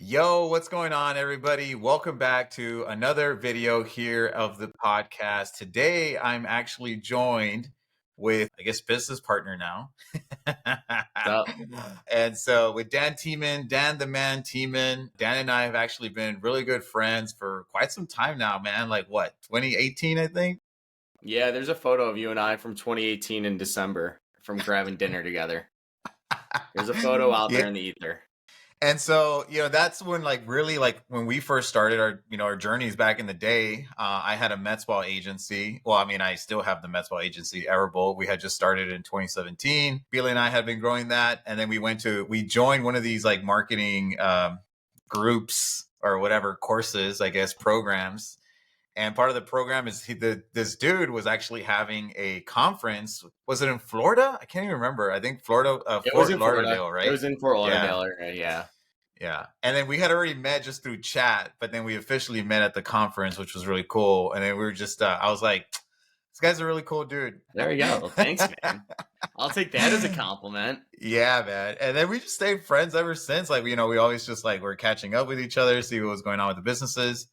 Yo, what's going on, everybody? Welcome back to another video here of the podcast. Today, I'm actually joined with, I guess, business partner now. So, And so with Dan Tiemann, Dan the Man Tiemann, Dan and I have actually been really good friends for quite some time now, man. Like what, 2018, I think? yeah, there's a photo of you and I from 2018 in December from grabbing dinner together. There's a photo out Yeah. there in the ether. And so, that's when like really like when we first started our journeys back in the day. I had a Mets ball agency. Well, I mean, I still have the Mets ball agency, Everbowl. We had just started in 2017. Billy and I had been growing that. And then we joined one of these like marketing groups or whatever courses, I guess, programs. And part of the program is this dude was actually having a conference. Was it in Florida? I can't even remember. I think Florida, It was Fort in Florida. Lauderdale, It right? was in Fort Yeah. Lauderdale area, yeah. Yeah. And then we had already met just through chat, but then we officially met at the conference, which was really cool. And then we were just, I was like, this guy's a really cool dude. There you go. Well, thanks, man. I'll take that as a compliment. Yeah, man. And then we just stayed friends ever since. Like, we always just like, we're catching up with each other, see what was going on with the businesses.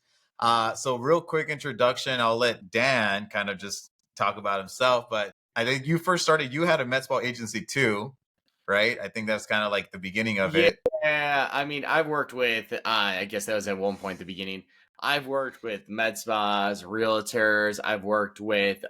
So real quick introduction, I'll let Dan kind of just talk about himself. But I think you had a Mets ball agency too, right? I think that's kind of like the beginning of it. Yeah, I mean, I've worked with, I guess that was at one point at the beginning. I've worked with med spas, realtors. I've worked with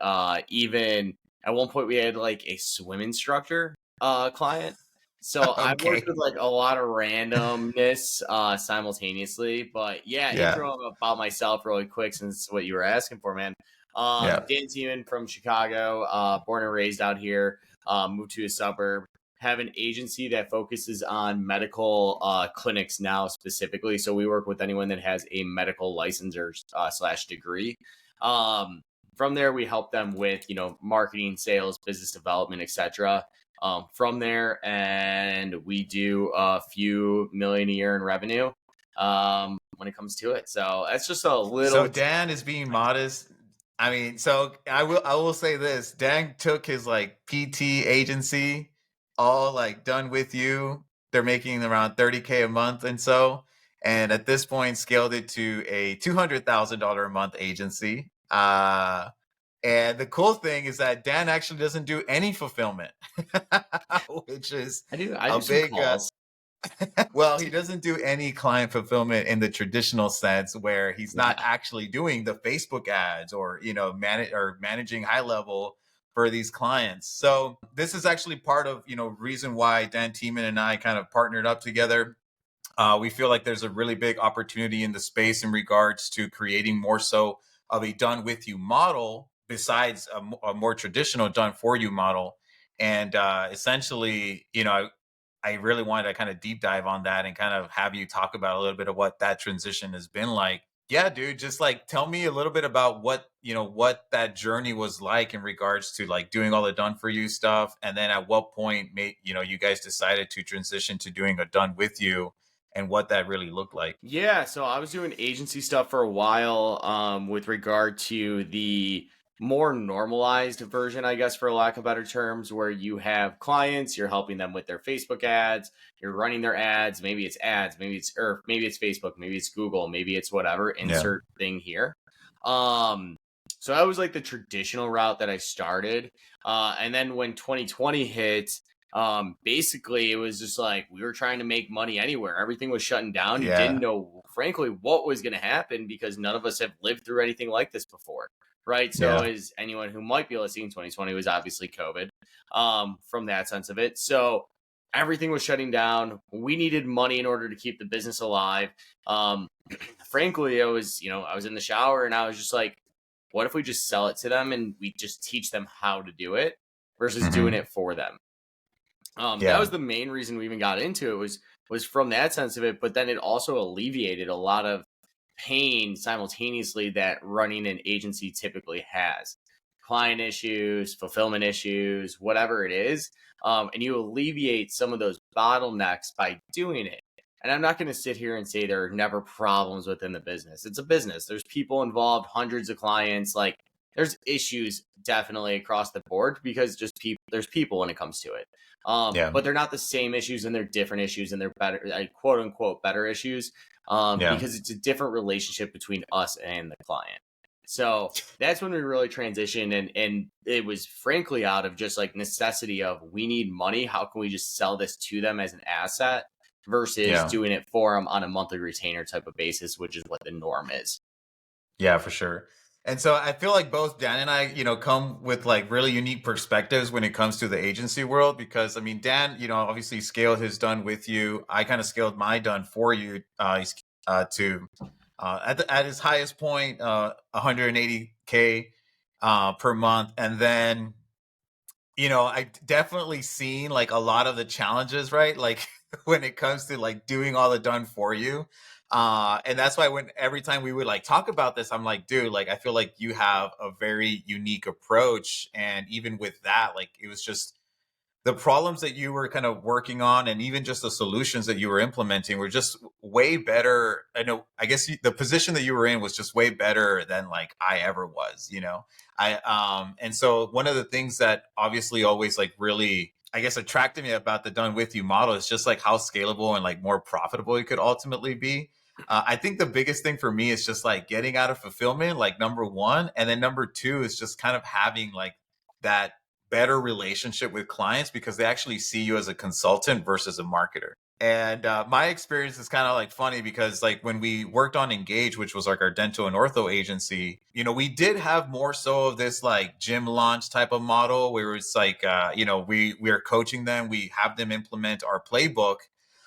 even at one point we had like a swim instructor client. So I've Okay. worked with like a lot of randomness simultaneously. But yeah, Yeah. intro about myself really quick since it's what you were asking for, man. Yeah. Dan Tiemann from Chicago, born and raised out here, moved to a suburb. Have an agency that focuses on medical clinics now specifically. So we work with anyone that has a medical license or slash degree. From there, we help them with, marketing, sales, business development, etc. From there, and we do a few million a year in revenue when it comes to it. So that's just a little. So Dan is being modest. I mean, so I will say this. Dan took his like PT agency all like done with you. They're making around 30K a month and so. And at this point scaled it to a $200,000 a month agency. And the cool thing is that Dan actually doesn't do any fulfillment, which is I do a some big calls. well, he doesn't do any client fulfillment in the traditional sense where he's not actually doing the Facebook ads or, managing high level for these clients. So this is actually part of, reason why Dan Tiemann and I kind of partnered up together. We feel like there's a really big opportunity in the space in regards to creating more so of a done with you model besides a more traditional done for you model. And essentially, I really wanted to kind of deep dive on that and kind of have you talk about a little bit of what that transition has been like. Yeah, dude, just like tell me a little bit about what that journey was like in regards to like doing all the done for you stuff. And then at what point you guys decided to transition to doing a done with you and what that really looked like. Yeah, so I was doing agency stuff for a while with regard to the more normalized version, I guess, for lack of better terms, where you have clients, you're helping them with their Facebook ads, you're running their ads, maybe it's Facebook, maybe it's Google, maybe it's whatever, insert thing here. So that was like the traditional route that I started. And then when 2020 hit, basically it was just like we were trying to make money anywhere. Everything was shutting down. You didn't know, frankly, what was going to happen because none of us have lived through anything like this before, right? So as anyone who might be listening, 2020 was obviously COVID from that sense of it. So everything was shutting down. We needed money in order to keep the business alive. Frankly, I was in the shower and I was just like, what if we just sell it to them and we just teach them how to do it versus doing it for them? That was the main reason we even got into it was from that sense of it. But then it also alleviated a lot of pain simultaneously that running an agency typically has. Client issues, fulfillment issues, whatever it is. And you alleviate some of those bottlenecks by doing it. And I'm not going to sit here and say there are never problems within the business. It's a business. There's people involved, hundreds of clients. Like there's issues definitely across the board because just there's people when it comes to it. Yeah. But they're not the same issues, and they're different issues, and they're better, quote unquote, better issues, Yeah. because it's a different relationship between us and the client. So that's when we really transitioned, and it was frankly out of just like necessity of we need money. How can we just sell this to them as an asset versus Yeah. doing it for them on a monthly retainer type of basis, which is what the norm is. Yeah, for sure. And so I feel like both Dan and I, come with like really unique perspectives when it comes to the agency world. Because I mean, Dan, obviously scaled his done with you. I kind of scaled my done for you. To at his highest point, 180K per month, and then I definitely seen like a lot of the challenges, right? Like when it comes to like doing all the done for you. And that's why when every time we would like talk about this, I'm like, dude, like I feel like you have a very unique approach. And even with that, like it was just the problems that you were kind of working on and even just the solutions that you were implementing were just way better. I know, I guess the position that you were in was just way better than like I ever was. And so one of the things that obviously always like really, I guess, attracted me about the done with you model is just like how scalable and like more profitable it could ultimately be. I think the biggest thing for me is just like getting out of fulfillment, like number one. And then number two is just kind of having like that better relationship with clients because they actually see you as a consultant versus a marketer. And my experience is kind of like funny because like when we worked on Engage, which was like our dental and ortho agency, we did have more so of this like gym launch type of model where it's like, we are coaching them, we have them implement our playbook,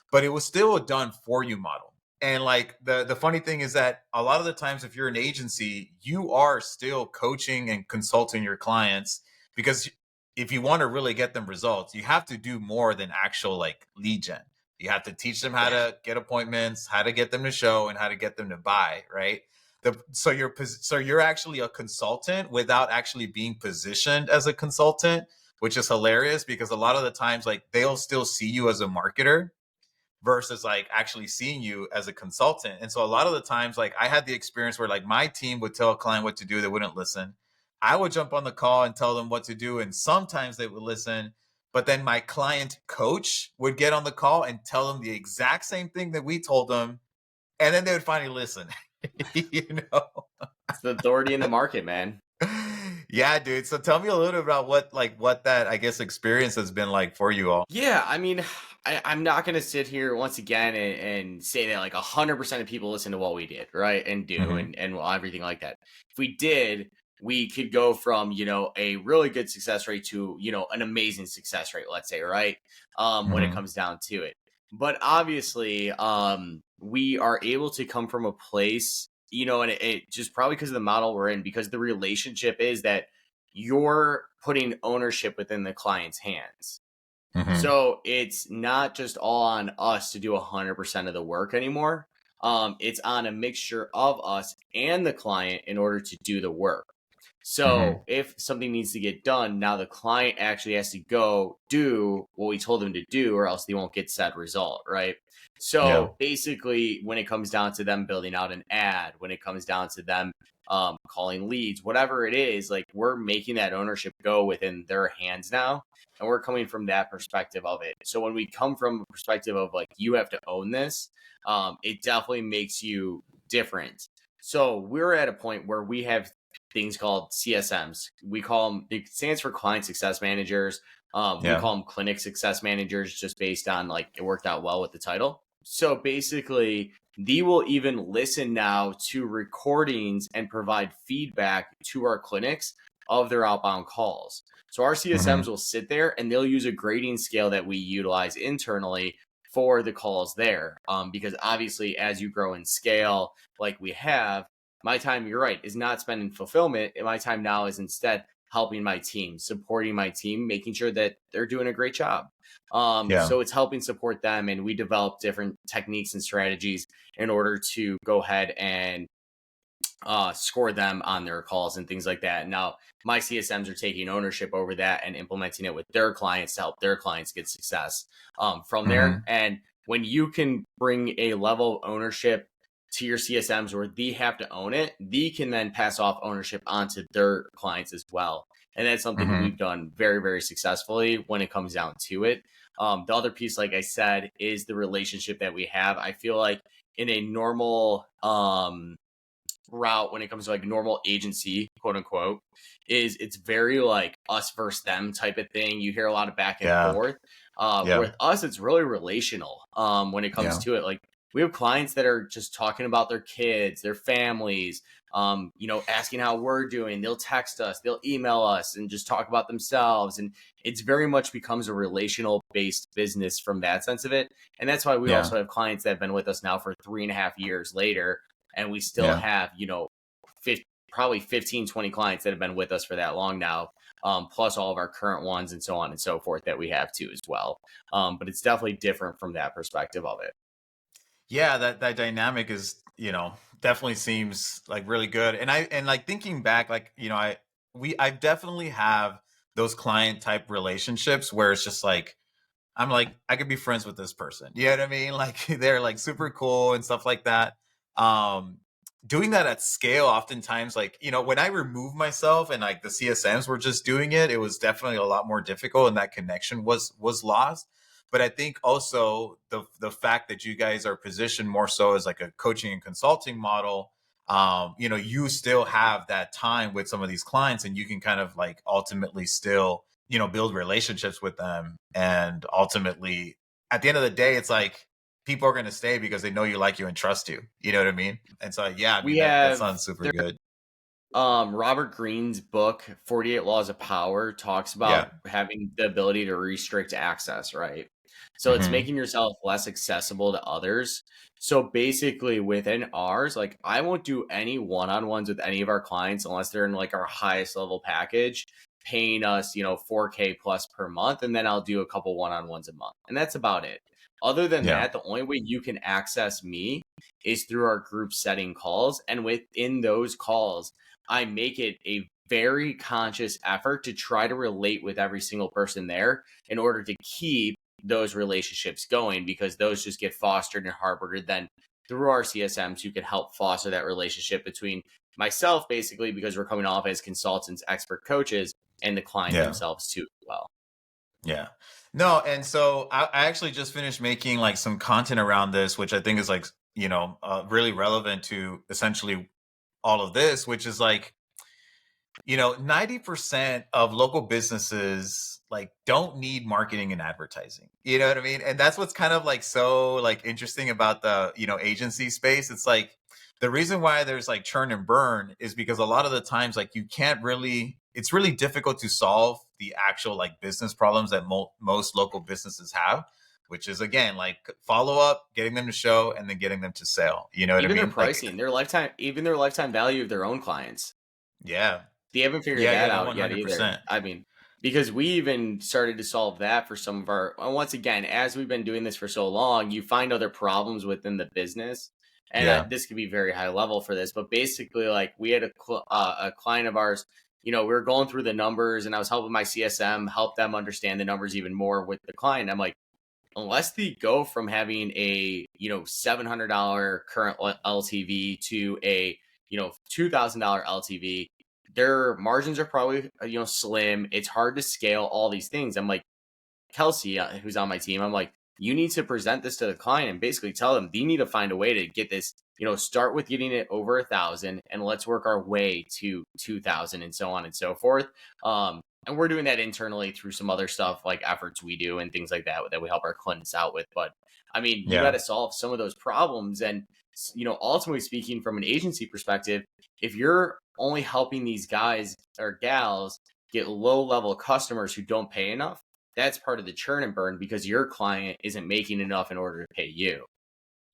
but it was still a done for you model. And like the funny thing is that a lot of the times if you're an agency, you are still coaching and consulting your clients because if you want to really get them results, you have to do more than actual like lead gen. You have to teach them how Yeah. to get appointments, how to get them to show, and how to get them to buy. Right. So you're actually a consultant without actually being positioned as a consultant, which is hilarious because a lot of the times like they'll still see you as a marketer versus like actually seeing you as a consultant. And so a lot of the times, like I had the experience where like my team would tell a client what to do, they wouldn't listen. I would jump on the call and tell them what to do, and sometimes they would listen. But then my client coach would get on the call and tell them the exact same thing that we told them, and then they would finally listen. you know? It's the authority in the market, man. Yeah, dude. So tell me a little bit about what that I guess experience has been like for you all. Yeah, I mean, I'm not going to sit here once again and say that like 100% of people listen to what we did, right? And do Hmm. and everything like that. If we did, we could go from, a really good success rate to, an amazing success rate, let's say, right? When it Hmm. comes down to it. But obviously, we are able to come from a place, and it just probably because of the model we're in, because the relationship is that you're putting ownership within the client's hands. Hmm. So it's not just all on us to do 100% of the work anymore. It's on a mixture of us and the client in order to do the work. So Hmm. if something needs to get done, now the client actually has to go do what we told them to do, or else they won't get said result, right? Yeah. So basically, when it comes down to them building out an ad, when it comes down to them calling leads, whatever it is, like we're making that ownership go within their hands now. And we're coming from that perspective of it. So when we come from a perspective of like, you have to own this, it definitely makes you different. So we're at a point where we have things called CSMs. We call them, it stands for client success managers. We Yeah. call them clinic success managers just based on like it worked out well with the title. So basically, they will even listen now to recordings and provide feedback to our clinics of their outbound calls. So our Hmm. CSMs will sit there and they'll use a grading scale that we utilize internally for the calls there. Because obviously, as you grow in scale, like we have, my time, you're right, is not spent in fulfillment. My time now is instead helping my team, supporting my team, making sure that they're doing a great job. Yeah. So it's helping support them. And we develop different techniques and strategies in order to go ahead and score them on their calls and things like that. Now, my CSMs are taking ownership over that and implementing it with their clients to help their clients get success from there. Hmm. And when you can bring a level of ownership to your CSMs where they have to own it, they can then pass off ownership onto their clients as well. And that's something Hmm. we've done very, very successfully when it comes down to it. The other piece, like I said, is the relationship that we have. I feel like in a normal route when it comes to like normal agency, quote unquote, is it's very like us versus them type of thing. You hear a lot of back and Yeah. forth. Yeah. With us, it's really relational when it comes Yeah. to it. Like we have clients that are just talking about their kids, their families, asking how we're doing. They'll text us, they'll email us and just talk about themselves. And it's very much becomes a relational based business from that sense of it. And that's why we Yeah. also have clients that have been with us now for 3.5 years later, and we still Yeah. have, 50, probably 15, 20 clients that have been with us for that long now, plus all of our current ones and so on and so forth that we have too as well. But it's definitely different from that perspective of it. Yeah, that dynamic is, definitely seems like really good. And like thinking back, like, I definitely have those client type relationships where it's just like I'm like, I could be friends with this person. You know what I mean? Like they're like super cool and stuff like that. Um, Doing that at scale, oftentimes, like, when I remove myself and like the CSMs were just doing it, it was definitely a lot more difficult and that connection was lost. But I think also the fact that you guys are positioned more so as like a coaching and consulting model, you still have that time with some of these clients and you can kind of like ultimately still build relationships with them. And ultimately, at the end of the day, it's like people are going to stay because they know you, like you, and trust you. You know what I mean? And so, yeah, I mean, We that have sounds super good. Robert Greene's book, 48 Laws of Power, talks Yeah. about having the ability to restrict access, right? So it's Hmm. making yourself less accessible to others. So basically, within ours, like I won't do any one on ones with any of our clients unless they're in like our highest level package, paying us, 4K plus per month. And then I'll do a couple one on ones a month. And that's about it. Other than Yeah. that, the only way you can access me is through our group setting calls. And within those calls, I make it a very conscious effort to try to relate with every single person there in order to keep those relationships going, because those just get fostered and harbored then through our CSMs who can help foster that relationship between myself, basically, because we're coming off as consultants, expert coaches, and the client Yeah. themselves too. Well, Yeah. No, and so I actually just finished making like some content around this, which I think is like, really relevant to essentially all of this, which is like, 90% of local businesses like don't need marketing and advertising. You know what I mean? And that's what's kind of like so like interesting about the, agency space. It's like the reason why there's like churn and burn is because a lot of the times like you can't really it's really difficult to solve the actual like business problems that most local businesses have, which is again like follow up, getting them to show and then getting them to sell. You know what I even their mean? Like pricing, even their lifetime value of their own clients. yeah. They haven't figured Yeah, that yeah, no out yet either. 100%. I mean, because we even started to solve that for some of our, and once again, as we've been doing this for so long, you find other problems within the business. And Yeah. this could be very high level for this, but basically, like we had a client of ours, we were going through the numbers and I was helping my CSM help them understand the numbers even more with the client. I'm like, unless they go from having a, $700 current LTV to a, $2,000 LTV, their margins are probably slim. It's hard to scale all these things. I'm like, Kelsey, who's on my team, I'm like, you need to present this to the client and basically tell them they need to find a way to get this, start with getting it over 1,000 and let's work our way to 2,000 and so on and so forth. And we're doing that internally through some other stuff like efforts we do and things like that that we help our clients out with. But I mean, you got Yeah. to solve some of those problems. And, ultimately speaking, from an agency perspective, if you're only helping these guys or gals get low level customers who don't pay enough, that's part of the churn and burn because your client isn't making enough in order to pay you.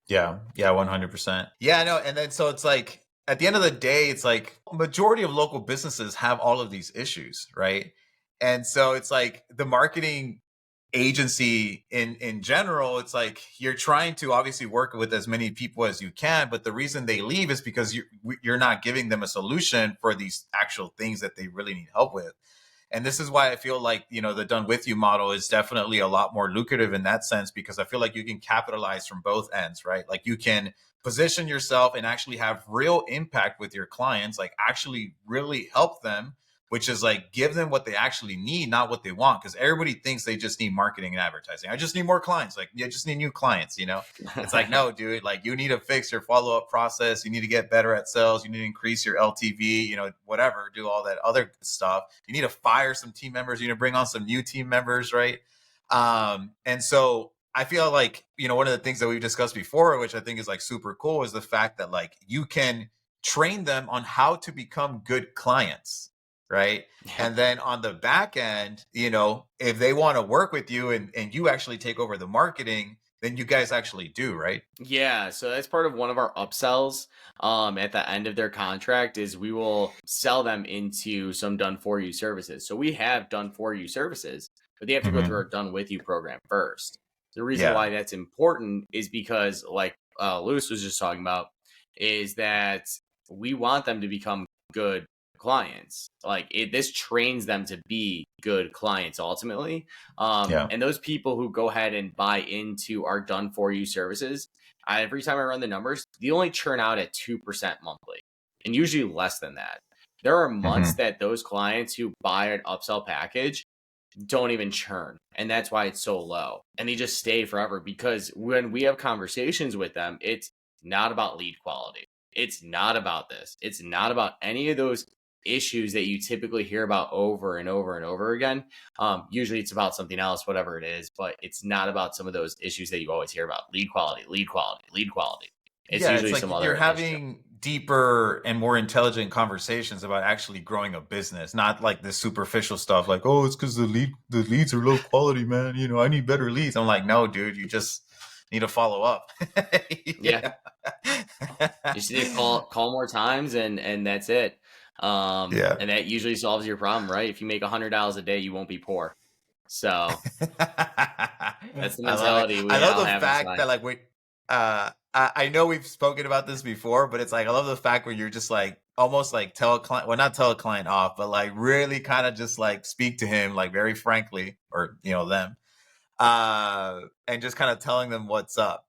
Yeah. Yeah. 100%. Yeah. No. And then so it's like at the end of the day, it's like majority of local businesses have all of these issues, right? And so it's like the marketing agency in general, it's like you're trying to obviously work with as many people as you can, but the reason they leave is because you're not giving them a solution for these actual things that they really need help with. And this is why I feel like, the done with you model is definitely a lot more lucrative in that sense, because I feel like you can capitalize from both ends, right? Like you can position yourself and actually have real impact with your clients, like actually really help them, which is like give them what they actually need, not what they want. Because everybody thinks they just need marketing and advertising. I just need more clients. Like, yeah, just need new clients, you know? It's like, no, dude, like you need to fix your follow-up process. You need to get better at sales. You need to increase your LTV, you know, whatever, do all that other stuff. You need to fire some team members. You need to bring on some new team members, right? And so I feel like, you know, one of the things that we've discussed before, which I think is like super cool, is the fact that like you can train them on how to become good clients, right? Yeah. And then on the back end, you know, if they want to work with you and you actually take over the marketing, then you guys actually do, right? Yeah, so that's part of one of our upsells at the end of their contract is we will sell them into some done for you services. So we have done for you services, but they have to go through our Hmm. done with you program first. The reason Yeah. why that's important is because like Lewis was just talking about is that we want them to become good clients. Like this trains them to be good clients ultimately. Yeah. And those people who go ahead and buy into our done for you services, every time I run the numbers, they only churn out at 2% monthly and usually less than that. There are months Hmm. that those clients who buy an upsell package don't even churn. And that's why it's so low. And they just stay forever because when we have conversations with them, it's not about lead quality. It's not about this. It's not about any of those issues that you typically hear about over and over and over again. Usually it's about something else, whatever it is, but it's not about some of those issues that you always hear about lead quality, lead quality, lead quality. It's Yeah, it's usually like some you're other issue. having deeper and more intelligent conversations about actually growing a business, not like this superficial stuff like, oh, it's because the leads are low quality, man. You know, I need better leads. I'm like, no, dude, you just need to follow up. Yeah. Yeah. You just need to call more times and that's it. Yeah. And that usually solves your problem, right? If you make $100 a day, you won't be poor. So that's the I love it. mentality I we love all the have fact inside. that like I know we've spoken about this before, but it's like I love the fact where you're just like almost like tell a client, well, not tell a client off, but like really kind of just like speak to him like very frankly, or you know, them, and just kind of telling them what's up.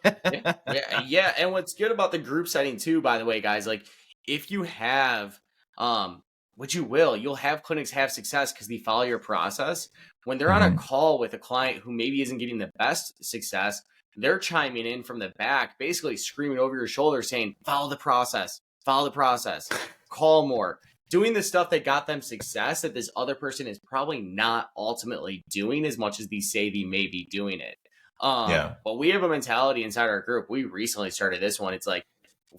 Yeah, yeah. And what's good about the group setting too, by the way, guys, like if you have, what you will, you'll have clinics have success because they follow your process. When they're on a Hmm. call with a client who maybe isn't getting the best success, they're chiming in from the back, basically screaming over your shoulder, saying, follow the process, call more, doing the stuff that got them success that this other person is probably not ultimately doing as much as they say they may be doing it. Yeah. But we have a mentality inside our group. We recently started this one. It's like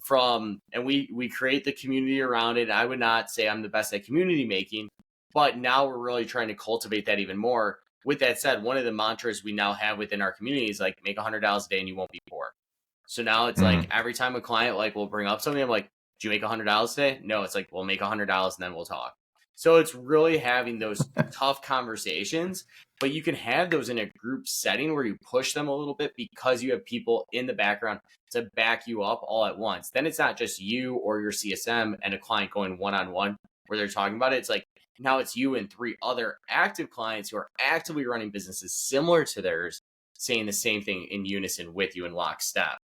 and we create the community around it. I would not say I'm the best at community making, but now we're really trying to cultivate that even more. With that said, one of the mantras we now have within our community is like make $100 a day and you won't be poor. So now it's like Hmm. every time a client like will bring up something, I'm like, "Do you make $100 today?" No, it's like we'll make $100 and then we'll talk. So it's really having those tough conversations, but you can have those in a group setting where you push them a little bit because you have people in the background to back you up all at once. Then it's not just you or your CSM and a client going one on one where they're talking about it. It's like now it's you and three other active clients who are actively running businesses similar to theirs saying the same thing in unison with you in lockstep.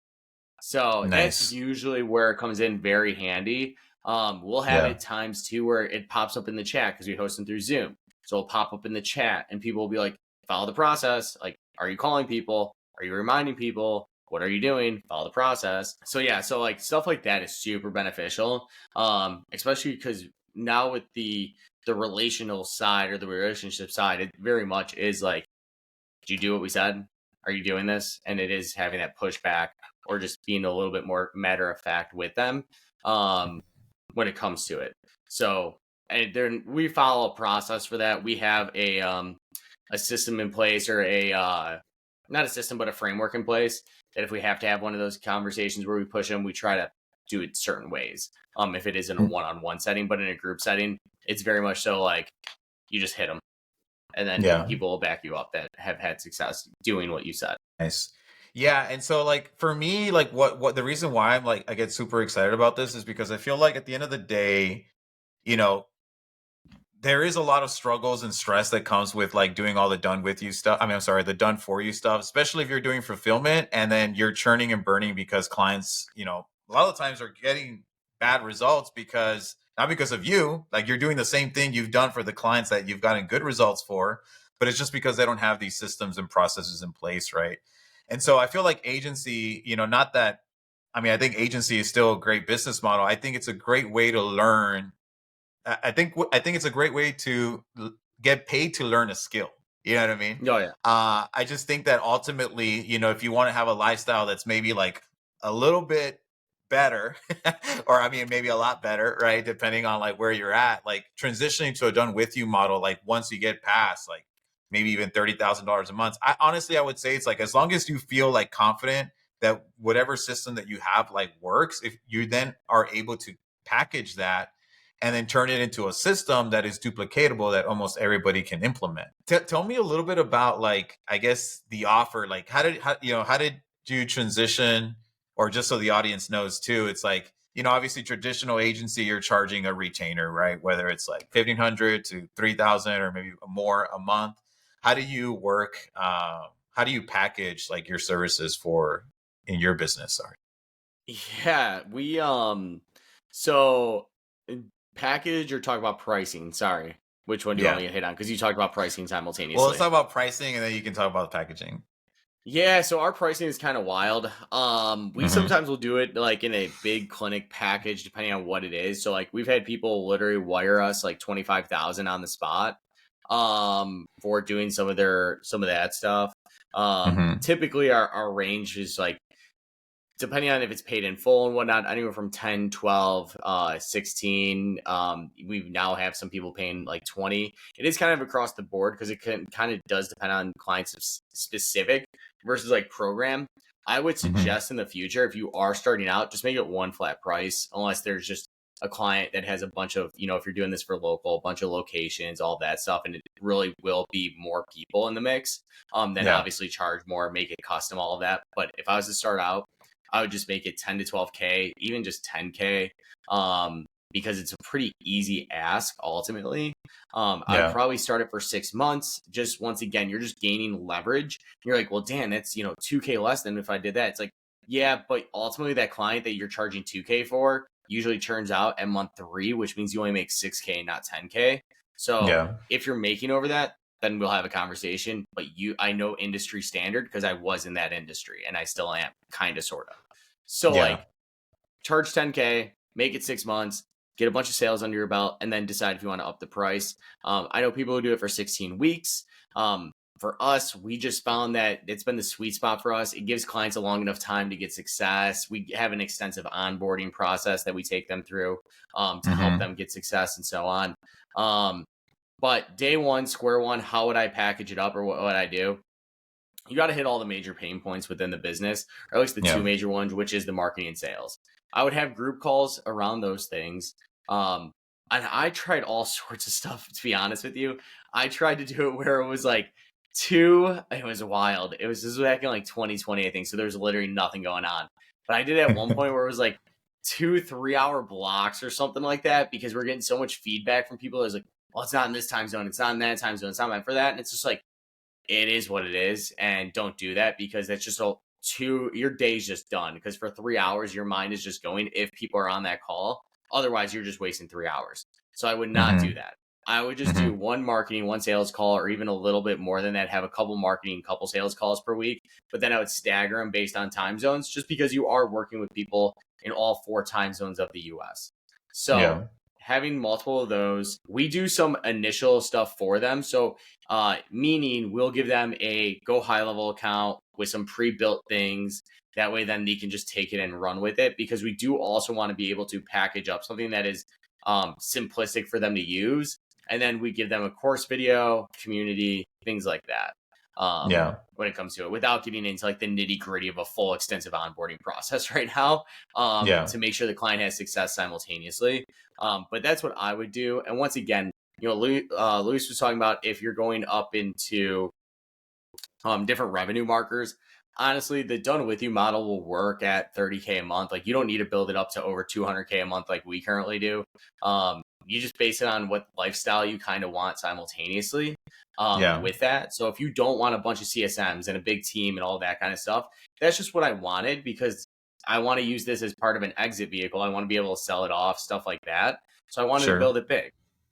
So that's Nice. usually where it comes in very handy. We'll have Yeah. it times too where it pops up in the chat because we host them through Zoom. So it'll pop up in the chat and people will be like, follow the process. Like, are you calling people? Are you reminding people? What are you doing? Follow the process. So yeah, so like stuff like that is super beneficial. Especially because now with the relational side or the relationship side, it very much is like, did you do what we said? Are you doing this? And it is having that pushback or just being a little bit more matter of fact with them um, when it comes to it. So, and then we follow a process for that. We have a system in place or not a system, but a framework in place that if we have to have one of those conversations where we push them, we try to do it certain ways. If it is in a one-on-one setting, but in a group setting, it's very much so like you just hit them and then Yeah. people will back you up that have had success doing what you said. Nice. Yeah, and so like for me, like what the reason why I'm like I get super excited about this is because I feel like at the end of the day, you know, there is a lot of struggles and stress that comes with like doing all the done with you stuff. I mean, I'm sorry, the done for you stuff, especially if you're doing fulfillment and then you're churning and burning because clients, a lot of times are getting bad results because not because of you, like you're doing the same thing you've done for the clients that you've gotten good results for, but it's just because they don't have these systems and processes in place, right? And so I feel like agency, not that, I mean, I think agency is still a great business model. I think it's a great way to learn. I think it's a great way to get paid to learn a skill. You know what I mean? Oh yeah. I just think that ultimately, if you want to have a lifestyle that's maybe like a little bit better, or I mean, maybe a lot better, right? Depending on like where you're at, like transitioning to a done with you model, like once you get past like maybe even $30,000 a month, I would say it's like as long as you feel like confident that whatever system that you have like works, if you then are able to package that and then turn it into a system that is duplicatable that almost everybody can implement. Tell me a little bit about like, I guess the offer, like how did you transition, or just so the audience knows too, it's like, obviously traditional agency, you're charging a retainer, right? Whether it's like 1,500 to 3,000 or maybe more a month. How do you work? How do you package like your services for in your business? Sorry. Yeah, so uh, package or talk about pricing? Sorry. Which one do you want Yeah. me to hit on? Because you talked about pricing Well, let's simultaneously. talk about pricing and then you can talk about packaging. Yeah, so our pricing is kind of wild. We Hmm. sometimes will do it like in a big clinic package, depending on what it is. So like we've had people literally wire us like 25,000 on the spot, for doing some of that stuff. Hmm. Typically our range is like, depending on if it's paid in full and whatnot, anywhere from 10, 12, 16. We now have some people paying like 20. It is kind of across the board because it kind of does depend on clients specific versus like program. I would Hmm. suggest in the future, if you are starting out, just make it one flat price, unless there's just a client that has a bunch of, if you're doing this for local, a bunch of locations, all that stuff, and it really will be more people in the mix, then Yeah. obviously charge more, make it custom, all of that. But if I was to start out, I would just make it 10 to 12K, even just 10K, because it's a pretty easy ask ultimately. I would Yeah. probably start it for 6 months. Just once again, you're just gaining leverage. You're like, well, Dan, that's 2K less than if I did that. It's like, yeah, but ultimately that client that you're charging 2K for usually turns out at month 3, which means you only make 6K, not 10K. So Yeah. if you're making over that, then we'll have a conversation. But I know industry standard because I was in that industry and I still am, kind of, sort of. So Yeah. like charge 10K, make it 6 months, get a bunch of sales under your belt, and then decide if you want to up the price. I know people who do it for 16 weeks. For us, we just found that it's been the sweet spot for us. It gives clients a long enough time to get success. We have an extensive onboarding process that we take them through, to help Hmm. them get success and so on. Um, but day one, square one, how would I package it up, or what would I do? You got to hit all the major pain points within the business, or at least the two Yeah. major ones, which is the marketing and sales. I would have group calls around those things. Um, and I tried all sorts of stuff, to be honest with you. I tried to do it where it was like it was wild. This was back in like 2020, I think. So there was literally nothing going on. But I did at one point where it was like 2 3 hour blocks or something like that, because we're getting so much feedback from people. It was like, well, it's not in this time zone. It's not in that time zone. It's not meant for that. And it's just like, it is what it is, and don't do that, because that's just your day's just done, because for 3 hours your mind is just going if people are on that call. Otherwise you're just wasting 3 hours. So I would not do Hmm. that. I would just do Hmm. one marketing, one sales call, or even a little bit more than that, have a couple marketing, couple sales calls per week. But then I would stagger them based on time zones, just because you are working with people in all 4 time zones of the US. So Yeah. having multiple of those, we do some initial stuff for them. So meaning we'll give them a go high level account with some pre-built things. That way then they can just take it and run with it, because we do also want to be able to package up something that is simplistic for them to use, and then we give them a course video, community, things like that, Yeah. when it comes to it, without getting into like the nitty gritty of a full extensive onboarding process right now, Yeah. to make sure the client has success simultaneously. But that's what I would do. And once again, Luis was talking about if you're going up into different revenue markers. Honestly, the done with you model will work at 30K a month. Like, you don't need to build it up to over 200K a month like we currently do. you just base it on what lifestyle you kind of want simultaneously Yeah. with that. So if you don't want a bunch of CSMs and a big team and all that kind of stuff, that's just what I wanted, because I want to use this as part of an exit vehicle. I want to be able to sell it off, stuff like that. So I wanted to Sure. build it big.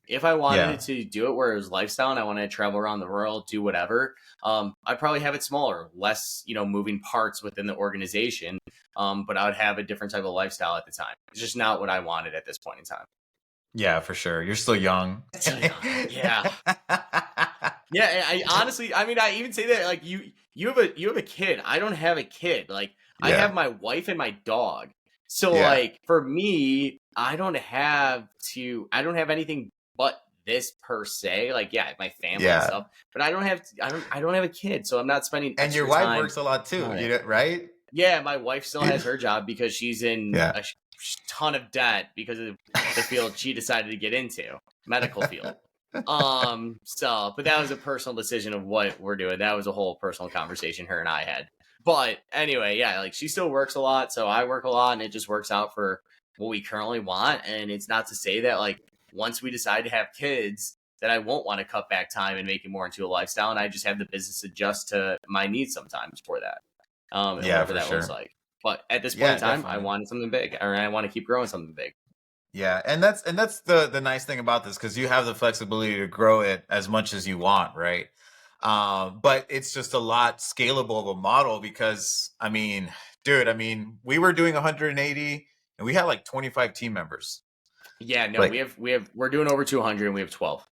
If I wanted Yeah. it to do it where it was lifestyle and I wanted to travel around the world, do whatever, I'd probably have it smaller, less, moving parts within the organization. But I would have a different type of lifestyle at the time. It's just not what I wanted at this point in time. Yeah, for sure. You're still young. Still young. Yeah. Yeah. I honestly, I mean, I even say that, like, you have a kid. I don't have a kid. Like, I Yeah. have my wife and my dog. So Yeah. like for me, I don't have anything but this per se. Like, yeah, my family and Yeah. stuff, but I don't have a kid, so I'm not spending And your extra wife time works a lot too, on it. right? Yeah, my wife still has her job because she's in Yeah. a ton of debt because of the field she decided to get into, medical field. So, but that was a personal decision of what we're doing. That was a whole personal conversation her and I had. But anyway, yeah, like she still works a lot, so I work a lot, and it just works out for what we currently want. And it's not to say that, like, once we decide to have kids, that I won't want to cut back time and make it more into a lifestyle, and I just have the business adjust to my needs sometimes for that. And Yeah, whatever for that sure. looks like. But at this point Yeah, in time, I definitely. wanted something big, or I want to keep growing something big. Yeah, and that's the nice thing about this, because you have the flexibility to grow it as much as you want, right? But it's just a lot scalable of a model, because I mean, dude, we were doing 180 and we had like 25 team members. Yeah, no, Like, we're doing over 200 and we have 12.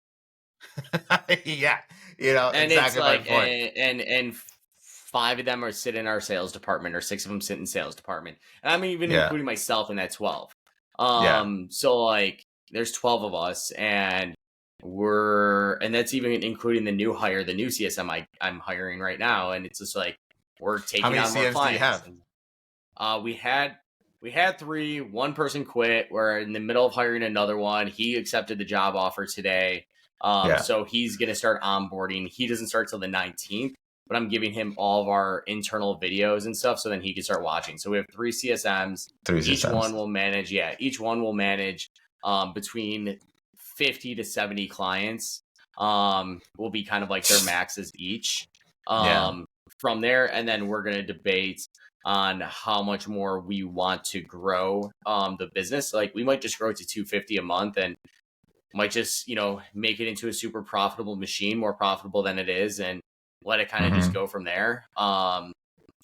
yeah, And it's exactly my like, point. and 5 of them are sit in our sales department, or 6 of them sit in sales department. And I'm even Yeah, including myself in that 12. yeah, So like there's 12 of us, and and that's even including the new hire, the new CSM I'm hiring right now. And it's just like, we're how taking many on more CMs do you clients. have? And we had 3. One person quit. We're in the middle of hiring another one. He accepted the job offer today. Yeah, So he's going to start onboarding. He doesn't start till the 19th, but I'm giving him all of our internal videos and stuff, so then he can start watching. So we have 3 CSMs. 3 Each CMs. one will manage. Yeah, each one will manage between 50 to 70 clients. Will be kind of like their maxes each. Yeah. From there, and then we're going to debate on how much more we want to grow the business. Like, we might just grow to 250 a month, and might just, make it into a super profitable machine, more profitable than it is, and let it kind of just go from there.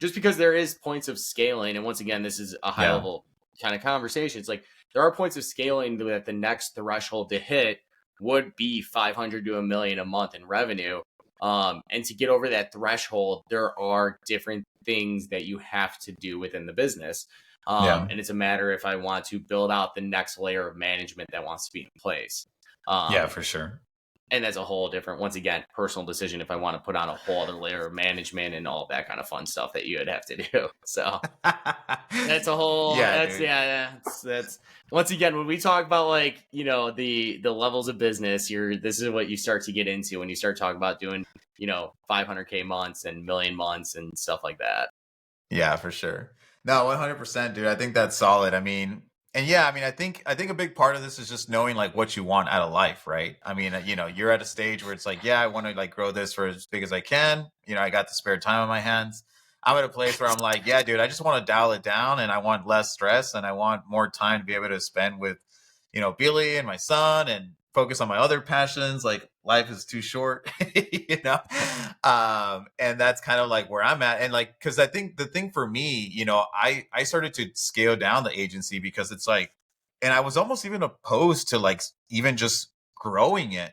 Just because there is points of scaling. And once again, this is a high Yeah. level kind of conversation. It's like, there are points of scaling that the next threshold to hit would be 500 to $1 million a month in revenue. And to get over that threshold, there are different things that you have to do within the business. Yeah. And it's a matter if I want to build out the next layer of management that wants to be in place. Yeah, for sure. And that's a whole different, once again, personal decision if I want to put on a whole other layer of management and all that kind of fun stuff that you would have to do. So that's a whole, Yeah, that's, dude. that's once again, when we talk about, like, the levels of business, this is what you start to get into when you start talking about doing, 500K months and million months and stuff like that. Yeah, for sure. No, 100%, dude. I think that's solid. And yeah, I think a big part of this is just knowing like what you want out of life, right? You're at a stage where it's like, yeah, I want to like grow this for as big as I can. I got the spare time on my hands. I'm at a place where I'm like, yeah, dude, I just want to dial it down, and I want less stress, and I want more time to be able to spend with, Billy and my son, and focus on my other passions. Like, life is too short, and that's kind of like where I'm at. And like, because I think the thing for me, I started to scale down the agency, because it's like, and I was almost even opposed to like even just growing it,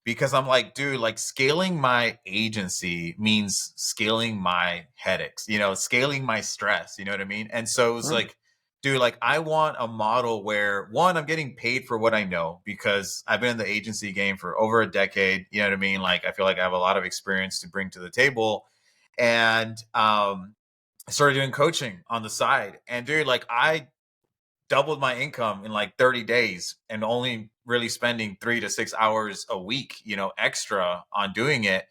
because I'm like, dude, like, scaling my agency means scaling my headaches, scaling my stress, you know what I mean? And so it was like, dude, like, I want a model where, one, I'm getting paid for what I know, because I've been in the agency game for over a decade. You know what I mean? Like, I feel like I have a lot of experience to bring to the table. And I started doing coaching on the side. And dude, like, I doubled my income in like 30 days, and only really spending 3 to 6 hours a week, extra on doing it.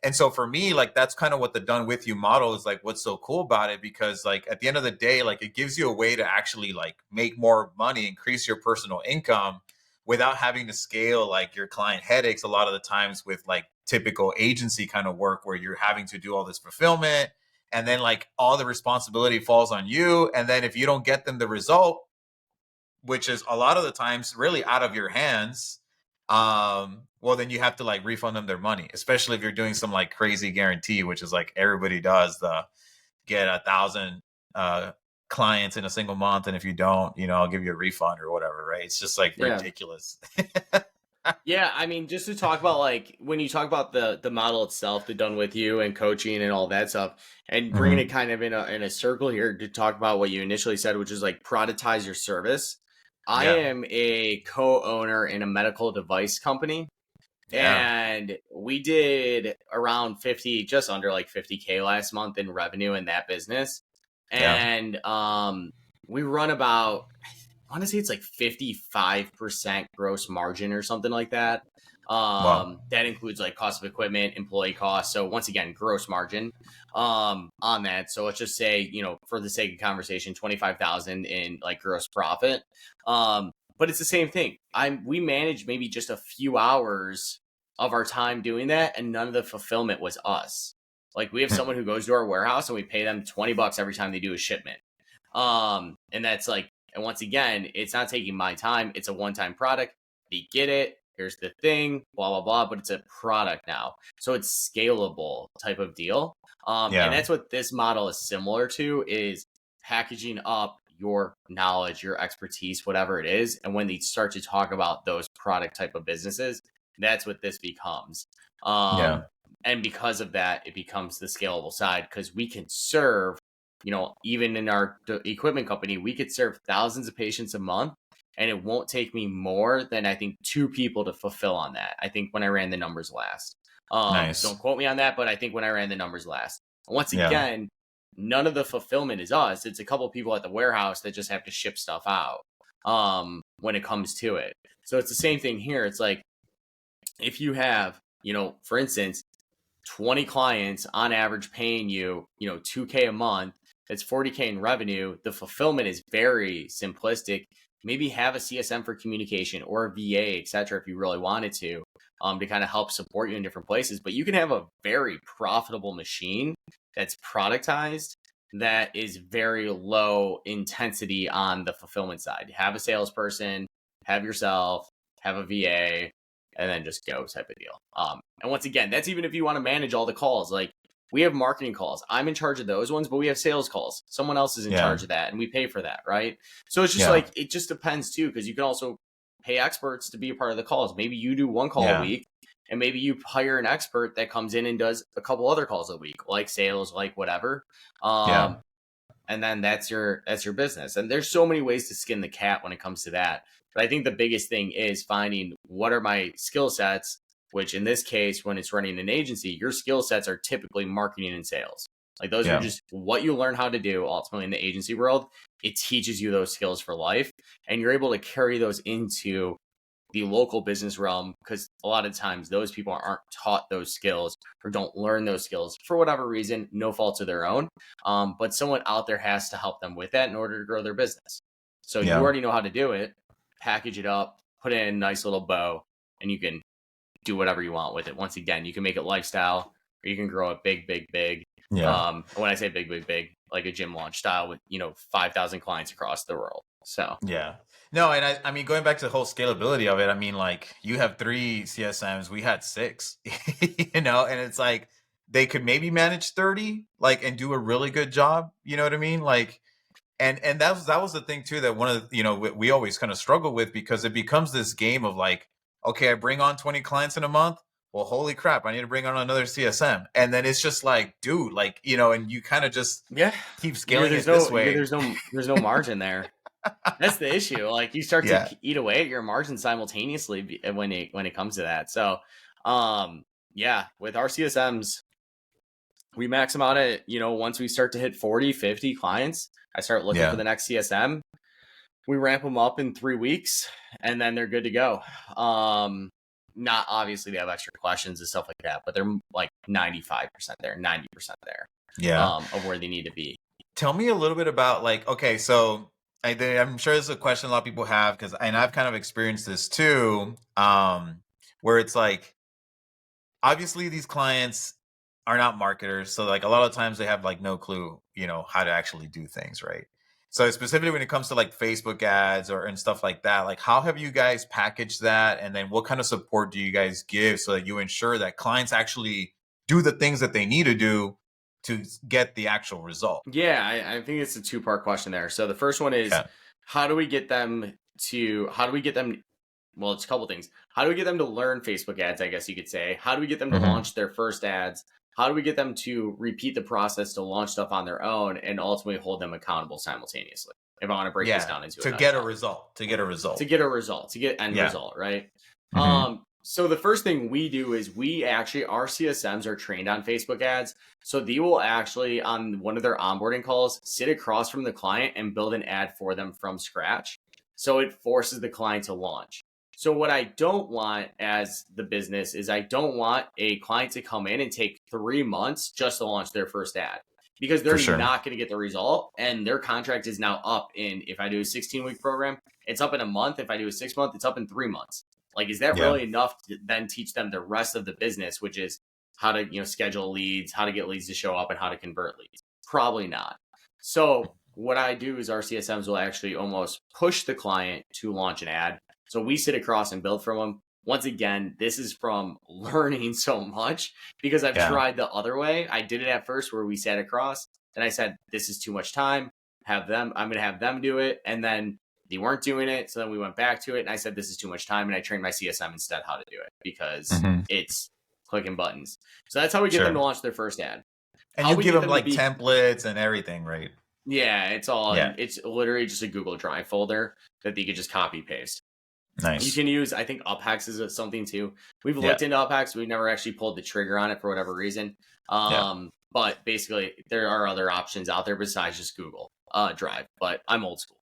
And so for me, like, that's kind of what the done with you model is like, what's so cool about it, because like at the end of the day, like, it gives you a way to actually like make more money, increase your personal income without having to scale like your client headaches a lot of the times with like typical agency kind of work where you're having to do all this fulfillment and then like all the responsibility falls on you. And then if you don't get them the result, which is a lot of the times really out of your hands, well, then you have to like refund them their money, especially if you're doing some like crazy guarantee, which is like everybody does the get 1,000 clients in a single month. And if you don't, I'll give you a refund or whatever. Right. It's just like ridiculous. Yeah, I mean, just to talk about like when you talk about the model itself, the done with you and coaching and all that stuff, and bringing it kind of in a circle here to talk about what you initially said, which is like productize your service. I am a co-owner in a medical device company, and we did around 50, just under like 50K last month in revenue in that business, and we run about, I want to say it's like 55% gross margin or something like that. Wow. That includes like cost of equipment, employee costs. So once again, gross margin on that. So let's just say, for the sake of conversation, 25,000 in like gross profit. But it's the same thing. We manage maybe just a few hours of our time doing that, and none of the fulfillment was us. Like we have someone who goes to our warehouse and we pay them $20 every time they do a shipment. And that's like, and once again, it's not taking my time. It's a one-time product. They get it. Here's the thing, blah, blah, blah. But it's a product now. So it's scalable type of deal. And that's what this model is similar to, is packaging up your knowledge, your expertise, whatever it is. And when they start to talk about those product type of businesses, that's what this becomes. And because of that, it becomes the scalable side, because we can serve, even in our equipment company, we could serve thousands of patients a month, and it won't take me more than I think 2 people to fulfill on that. I think when I ran the numbers last, Nice. Don't quote me on that, but I think when I ran the numbers last, once again, none of the fulfillment is us. It's a couple of people at the warehouse that just have to ship stuff out when it comes to it. So it's the same thing here. It's like, if you have, for instance, 20 clients on average paying you, $2K a month, that's 40K in revenue. The fulfillment is very simplistic. Maybe have a CSM for communication or a VA, et cetera, if you really wanted to kind of help support you in different places. But you can have a very profitable machine that's productized, that is very low intensity on the fulfillment side. Have a salesperson, have yourself, have a VA, and then just go type of deal. And once again, that's even if you want to manage all the calls. Like, we have marketing calls. I'm in charge of those ones, but we have sales calls. Someone else is in charge of that, and we pay for that, right? So it's just like, it just depends too, because you can also pay experts to be a part of the calls. Maybe you do 1 call a week, and maybe you hire an expert that comes in and does a couple other calls a week, like sales, like whatever. And then that's your business. And there's so many ways to skin the cat when it comes to that. But I think the biggest thing is finding, what are my skill sets, which in this case, when it's running an agency, your skill sets are typically marketing and sales. Like, those are just what you learn how to do ultimately in the agency world. It teaches you those skills for life, and you're able to carry those into the local business realm, because a lot of times those people aren't taught those skills or don't learn those skills for whatever reason, no fault of their own. But someone out there has to help them with that in order to grow their business. So you already know how to do it, package it up, put it in a nice little bow, and you can do whatever you want with it. Once again, you can make it lifestyle, or you can grow it big, big, big. When I say big, big, big, like a gym launch style with, 5,000 clients across the world. So no, and I mean, going back to the whole scalability of it, I mean, like, you have 3 CSMs, we had 6, and it's like they could maybe manage 30, like, and do a really good job. You know what I mean? Like, and that was the thing too, that one of the, we always kind of struggle with, because it becomes this game of like, okay, I bring on 20 clients in a month. Well, holy crap, I need to bring on another CSM. And then it's just like, dude, like, and you kind of just keep scaling it this way. There's no margin there. That's the issue. Like, you start to eat away at your margin simultaneously when it comes to that. So, with our CSMs, we max them out at, once we start to hit 40, 50 clients, I start looking for the next CSM. We ramp them up in 3 weeks, and then they're good to go. Not obviously they have extra questions and stuff like that, but they're like 95% there, 90% there. Of where they need to be. Tell me a little bit about, like, okay, so I'm sure this is a question a lot of people have because, and I've kind of experienced this too, where it's like, obviously these clients are not marketers, so like a lot of times they have like no clue, how to actually do things, right? So specifically when it comes to like Facebook ads or and stuff like that, like how have you guys packaged that, and then what kind of support do you guys give so that you ensure that clients actually do the things that they need to do to get the actual result? Yeah, I think it's a two-part question there. So the first one is, Yeah. how do we get them how do we get them, well, it's a couple things. How do we get them to learn Facebook ads, I guess you could say? How do we get them to Hmm. launch their first ads? How do we get them to repeat the process to launch stuff on their own and ultimately hold them accountable simultaneously? If I want to break this Yeah. down into a To get a nutshell, result. To get a to result. get a result, to get end Yeah. result, right? Hmm. So the first thing we do is our CSMs are trained on Facebook ads. So they will actually, on one of their onboarding calls, sit across from the client and build an ad for them from scratch. So it forces the client to launch. So what I don't want as the business is I don't want a client to come in and take 3 months just to launch their first ad, because For they're sure. not going to get the result. And their contract is now up in, if I do a 16-week program, it's up in a month. If I do a 6 month, it's up in 3 months. Like, is that Yeah. really enough to then teach them the rest of the business, which is how to, schedule leads, how to get leads to show up, and how to convert leads? Probably not. So what I do is our CSMs will actually almost push the client to launch an ad. So we sit across and build from them. Once again, this is from learning so much because I've Yeah. tried the other way. I did it at first where we sat across and I said, this is too much time. I'm going to have them do it. And then they weren't doing it. So then we went back to it and I said, this is too much time. And I trained my CSM instead how to do it because Hmm. it's clicking buttons. So that's how we get them to Sure. launch their first ad. And How you we give get them them to like be, templates and everything, right? yeah, it's all, Yeah. it's literally just a Google Drive folder that they could just copy paste. You Nice. can use, I think UpHex is something too. We've Yeah. looked into UpHex. We've never actually pulled the trigger on it for whatever reason. Yeah. But basically there are other options out there besides just Google Drive, but I'm old school.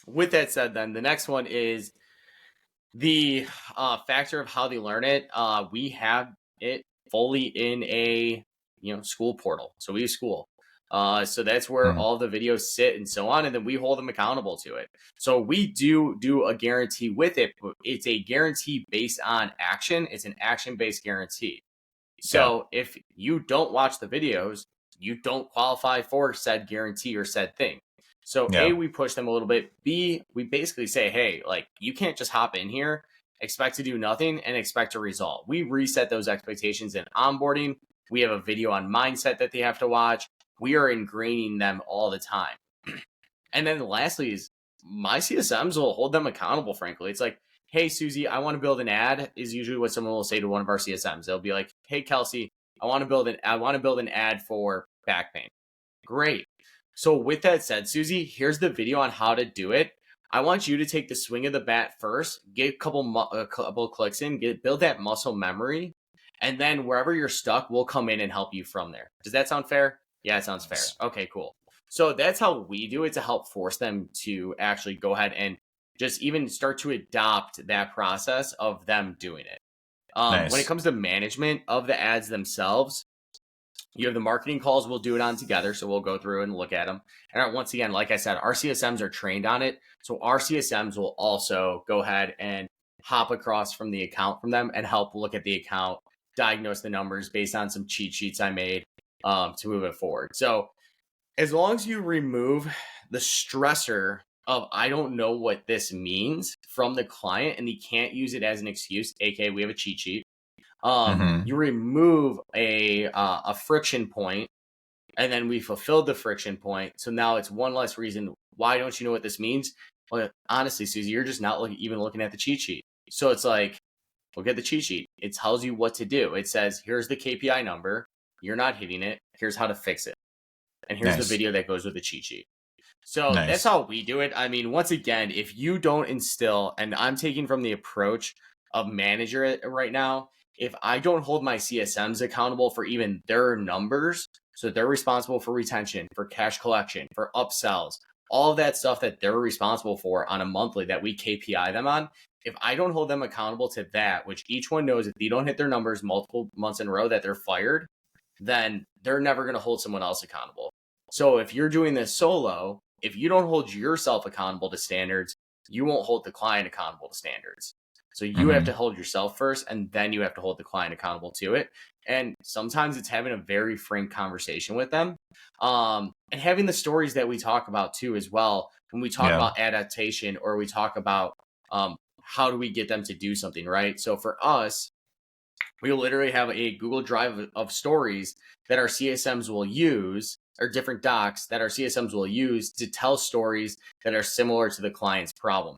With that said, then the next one is the factor of how they learn it. We have it fully in a school portal, so we use school. So that's where Mm. all the videos sit and so on, and then we hold them accountable to it. So we do a guarantee with it, but it's a guarantee based on action. It's an action based guarantee. Yeah. So if you don't watch the videos, you don't qualify for said guarantee or said thing. So A, Yeah. we push them a little bit. B, we basically say, hey, like you can't just hop in here, expect to do nothing and expect a result. We reset those expectations in onboarding. We have a video on mindset that they have to watch. We are ingraining them all the time. And then lastly is my CSMs will hold them accountable, frankly. It's like, hey, Susie, I want to build an ad, is usually what someone will say to one of our CSMs. They'll be like, hey, Kelsey, I want to build an ad for back pain. Great. So with that said, Susie, here's the video on how to do it. I want you to take the swing of the bat first, get a couple clicks in, build that muscle memory, and then wherever you're stuck, we'll come in and help you from there. Does that sound fair? Yeah, it sounds fair. Nice. Okay, cool. So that's how we do it to help force them to actually go ahead and just even start to adopt that process of them doing it. When it Nice. comes to management of the ads themselves, you have the marketing calls we'll do it on together. So we'll go through and look at them. And once again, like I said, our CSMs are trained on it. So our CSMs will also go ahead and hop across from the account from them and help look at the account, diagnose the numbers based on some cheat sheets I made to move it forward. So as long as you remove the stressor of I don't know what this means from the client and they can't use it as an excuse, aka we have a cheat sheet. Hmm. You remove a friction point, and then we fulfilled the friction point. So now it's one less reason. Why don't you know what this means? Well, honestly, Susie, you're just not even looking at the cheat sheet. So it's like, look at the cheat sheet. It tells you what to do. It says, here's the KPI number. You're not hitting it. Here's how to fix it. And here's the Nice. video that goes with the cheat sheet. So that's Nice. how we do it. I mean, once again, if you don't instill, and I'm taking from the approach of manager right now, if I don't hold my CSMs accountable for even their numbers, so they're responsible for retention, for cash collection, for upsells, all of that stuff that they're responsible for on a monthly that we KPI them on. If I don't hold them accountable to that, which each one knows if they don't hit their numbers multiple months in a row that they're fired, then they're never going to hold someone else accountable. So if you're doing this solo, if you don't hold yourself accountable to standards, you won't hold the client accountable to standards. So you have to Hmm. hold yourself first, and then you have to hold the client accountable to it. And sometimes it's having a very frank conversation with them, and having the stories that we talk about too as well. When we talk Yeah. about adaptation, or we talk about how do we get them to do something, right? So for us, we literally have a Google Drive of stories that our CSMs will use, or different docs that our CSMs will use to tell stories that are similar to the client's problem.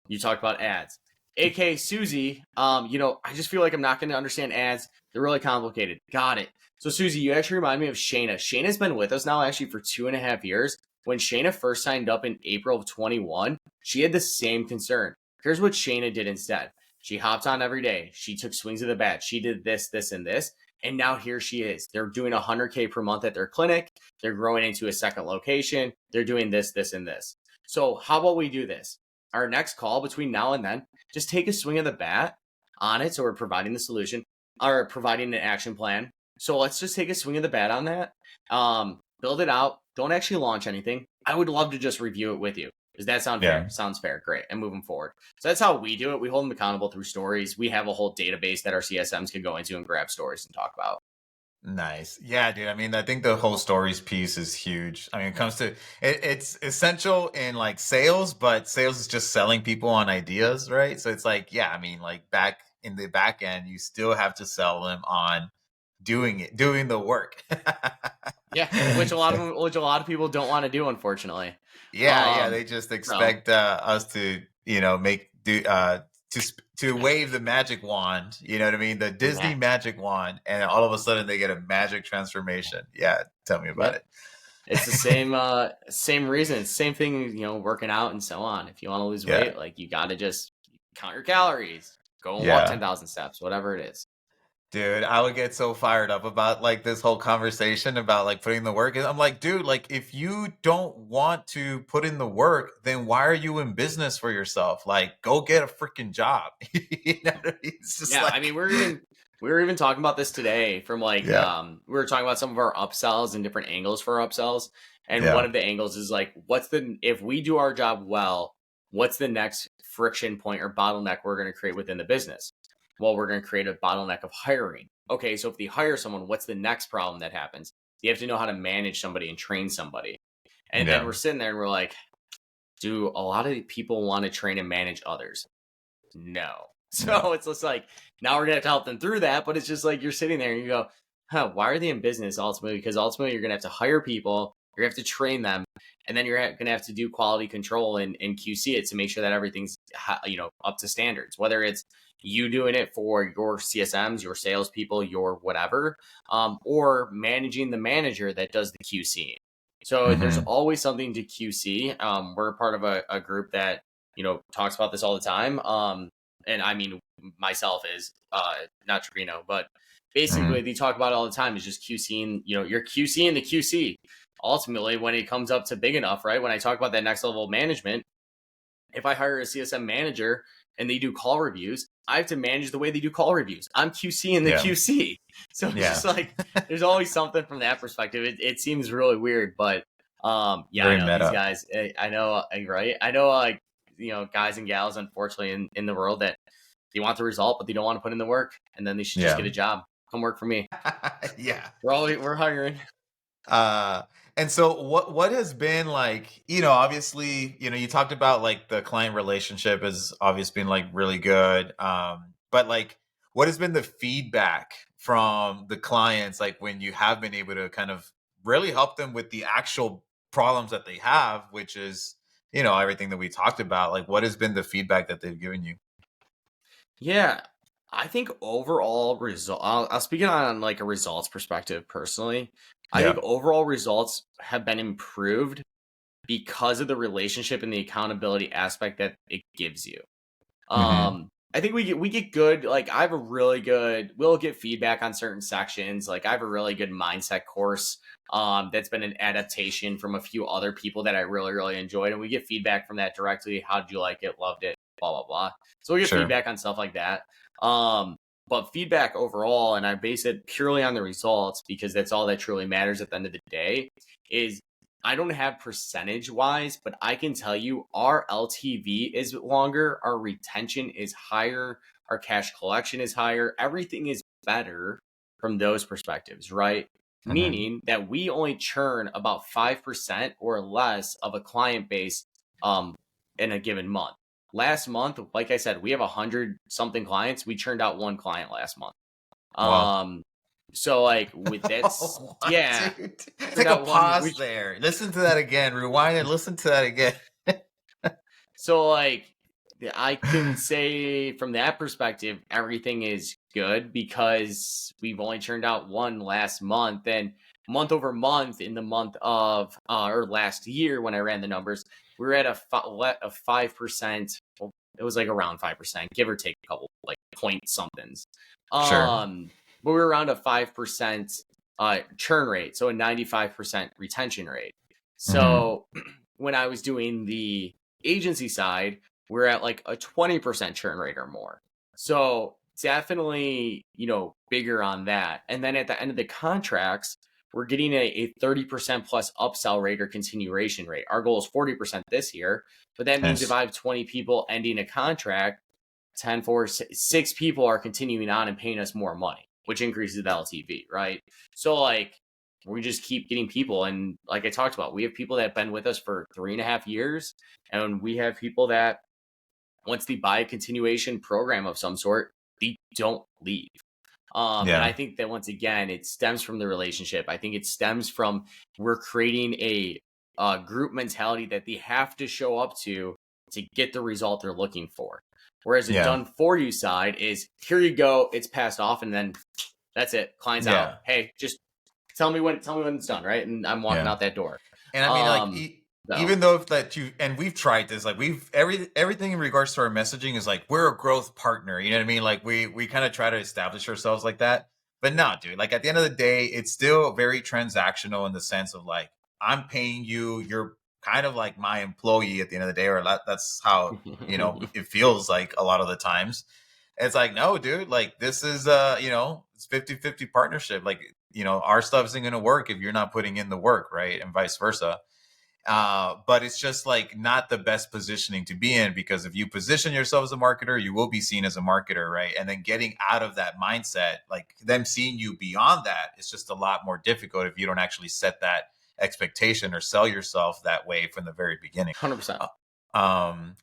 You talked about ads. AK Susie, I just feel like I'm not going to understand ads. They're really complicated. Got it. So Susie, you actually remind me of Shayna. Shayna's been with us now actually for 2.5 years. When Shayna first signed up in April of 21, she had the same concern. Here's what Shayna did instead. She hopped on every day. She took swings of the bat. She did this, this, and this. And now here she is. They're doing 100K per month at their clinic. They're growing into a second location. They're doing this, this, and this. So how about we do this? Our next call between now and then, just take a swing of the bat on it. So we're providing the solution, or providing an action plan. So let's just take a swing of the bat on that. Build it out. Don't actually launch anything. I would love to just review it with you. Does that sound fair? Yeah. Sounds fair. Great. And moving forward. So that's how we do it. We hold them accountable through stories. We have a whole database that our CSMs can go into and grab stories and talk about. Nice. Yeah, dude. I mean, I think the whole stories piece is huge. I mean, it comes to it's essential in like sales, but sales is just selling people on ideas, right? So it's like, yeah, I mean, like back in the back end, you still have to sell them on doing the work. Yeah, which a lot of people don't want to do, unfortunately. Yeah, yeah, Um, they just so expect us to, make to wave the magic wand, you know what I mean? The Disney yeah, magic wand, and all of a sudden they get a magic transformation. Yeah, tell me about yep. it. It's the same reason. It's the same thing, working out and so on. If you want to lose Yeah. weight, like you got to just count your calories, go and walk Yeah. 10,000 steps, whatever it is. Dude, I would get so fired up about like this whole conversation about like putting the work in. I'm like, dude, like if you don't want to put in the work, then why are you in business for yourself? Like, go get a freaking job. You know what I mean? It's just Yeah, I like, mean, we were even talking about this today from like yeah, we were talking about some of our upsells and different angles for our upsells. And one yeah, of the angles is like, if we do our job well, what's the next friction point or bottleneck we're going to create within the business? Well, we're going to create a bottleneck of hiring. Okay, so if you hire someone, what's the next problem that happens? You have to know how to manage somebody and train somebody. And then yeah, we're sitting there and we're like, do a lot of people want to train and manage others? No. no, So it's just like, now we're gonna have to help them through that, but it's just like you're sitting there and you go, why are they in business ultimately? Because ultimately you're gonna have to hire people, you're gonna have to train them, and then you're gonna have to do quality control and QC it to make sure that everything's up to standards. Whether it's you doing it for your CSMs, your salespeople, your whatever, or managing the manager that does the QC. So there's hmm, always something to QC. We're part of a group that talks about this all the time. And I mean, myself is not Trevino, but basically hmm, they talk about it all the time is just QCing, you're QCing the QC. Ultimately, when it comes up to big enough, right? When I talk about that next level of management, if I hire a CSM manager and they do call reviews, I have to manage the way they do call reviews. I'm QCing the yeah, QC. So it's yeah, just like there's always something from that perspective. It seems really weird, but yeah, I very know these meta. guys. I know, right? I know, like guys and gals, unfortunately, in the world that they want the result, but they don't want to put in the work, and then they should just Yeah, get a job. Come work for me. yeah. We're hiring. Uh, and so what has been like, obviously, you talked about like the client relationship has obviously been like really good. But like what has been the feedback from the clients like when you have been able to kind of really help them with the actual problems that they have, which is, everything that we talked about, like what has been the feedback that they've given you? Yeah, I think overall result. I'll speak it on like a results perspective personally. I think Yeah. overall results have been improved because of the relationship and the accountability aspect that it gives you. Hmm. I think we get good. Like I have a really good. We'll get feedback on certain sections. Like I have a really good mindset course. That's been an adaptation from a few other people that I really really enjoyed, and we get feedback from that directly. How did you like it? Loved it. Blah blah blah. So we get Sure. feedback on stuff like that. Um, but feedback overall, and I base it purely on the results because that's all that truly matters at the end of the day. Is I don't have percentage wise, but I can tell you our LTV is longer, our retention is higher, our cash collection is higher, everything is better from those perspectives, right? Mhm. Meaning that we only churn about 5% or less of a client base in a given month. Last month, like I said, we have 100 something clients. We churned out one client last month. Wow. Um, so like with that, What, yeah, dude? turned Take a out one. pause there. Listen to that again. Rewind and listen to that again. So like I can say from that perspective, everything is good because we've only turned out one last month, and month over month in the month of or last year when I ran the numbers, we were at a 5%. Well, it was like around 5%, give or take a couple like point somethings. Sure. But we were around a 5% churn rate, so a 95% retention rate. Mhm. So when I was doing the agency side, we're at like a 20% churn rate or more. So definitely, bigger on that. And then at the end of the contracts, we're getting a 30% plus upsell rate or continuation rate. Our goal is 40% this year, but that means if Nice. I have 20 people ending a contract, 10 for 6 people are continuing on and paying us more money, which increases the LTV, right? So like we just keep getting people. And like I talked about, we have people that have been with us for 3.5 years, and we have people that once they buy a continuation program of some sort, they don't leave. And I Yeah. think that once again, it stems from the relationship. I think it stems from we're creating a group mentality that they have to show up to get the result they're looking for. Whereas a Yeah. done for you side is here you go, it's passed off, and then that's it. Client's out. Yeah. Hey, just tell me when it's done, right? And I'm walking Yeah. out that door. And I mean, like, Um, so even though if that you and we've tried this, like everything in regards to our messaging is like we're a growth partner. You know what I mean? Like we kind of try to establish ourselves like that. But no, dude. Like at the end of the day, it's still very transactional in the sense of like I'm paying you. You're kind of like my employee at the end of the day, or that's how it feels like a lot of the times. It's like, no, dude, like this is it's 50-50 partnership. Like, our stuff isn't gonna work if you're not putting in the work, right? And vice versa. But it's just like not the best positioning to be in, because if you position yourself as a marketer, you will be seen as a marketer, right? And then getting out of that mindset, like them seeing you beyond that, it's just a lot more difficult if you don't actually set that expectation or sell yourself that way from the very beginning. 100%. Um,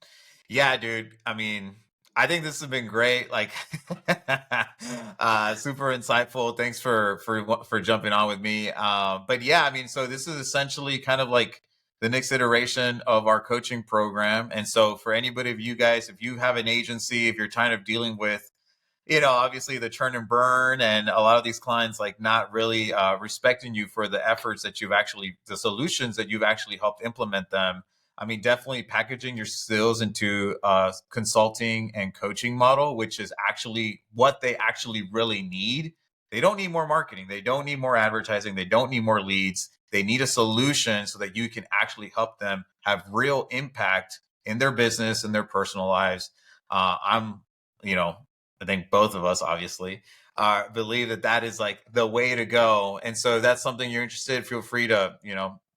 yeah, dude. I mean, I think this has been great. Like, super insightful. Thanks for jumping on with me. But yeah, I mean, so this is essentially kind of like the next iteration of our coaching program. And so, for anybody of you guys, if you have an agency, if you're kind of dealing with obviously the churn and burn, and a lot of these clients like not really respecting you for the efforts that the solutions that you've actually helped implement them. I mean, definitely packaging your skills into a consulting and coaching model, which is actually what they actually really need. They don't need more marketing. They don't need more advertising. They don't need more leads. They need a solution so that you can actually help them have real impact in their business and their personal lives. I'm, you know, I think both of us obviously believe that that is like the way to go. And so if that's something you're interested, feel free to,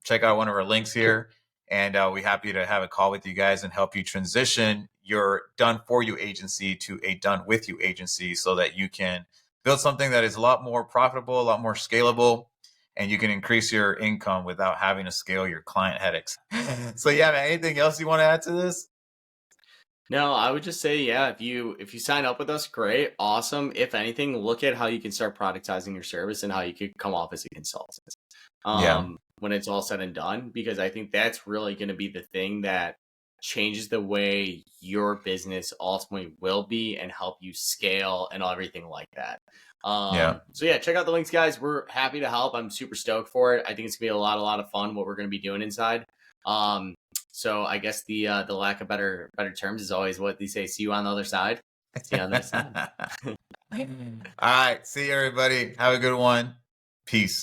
check out one of our links here. And we're happy to have a call with you guys and help you transition your done for you agency to a done with you agency so that you can build something that is a lot more profitable, a lot more scalable, and you can increase your income without having to scale your client headaches. So yeah, man, anything else you want to add to this? No, I would just say, yeah, if you sign up with us, great, awesome. If anything, look at how you can start productizing your service and how you could come off as a consultant. Yeah. When it's all said and done, because I think that's really going to be the thing that changes the way your business ultimately will be and help you scale and everything like that. Yeah. So yeah, check out the links, guys. We're happy to help. I'm super stoked for it. I think it's gonna be a lot of fun what we're gonna be doing inside. Um, so I guess the lack of better terms is always what they say. See you on the other side. See you on the other side. All right. See you, everybody. Have a good one. Peace.